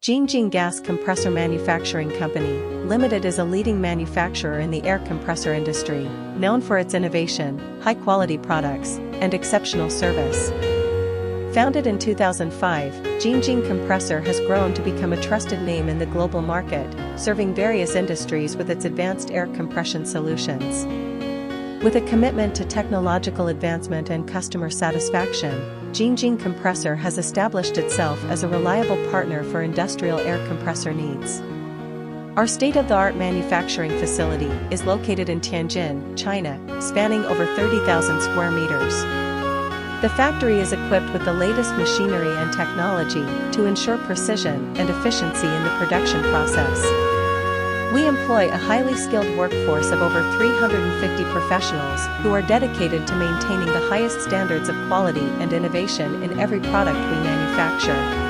Jinjing Gas Compressor Manufacturing Company, Limited is a leading manufacturer in the air compressor industry, known for its innovation, high-quality products, and exceptional service. Founded in 2005, Jinjing Compressor has grown to become a trusted name in the global market, serving various industries with its advanced air compression solutions. With a commitment to technological advancement and customer satisfaction, Jinjing Compressor has established itself as a reliable partner for industrial air compressor needs. Our state-of-the-art manufacturing facility is located in Tianjin, China, spanning over 30,000 square meters. The factory is equipped with the latest machinery and technology to ensure precision and efficiency in the production process. We employ a highly skilled workforce of over 350 professionals who are dedicated to maintaining the highest standards of quality and innovation in every product we manufacture.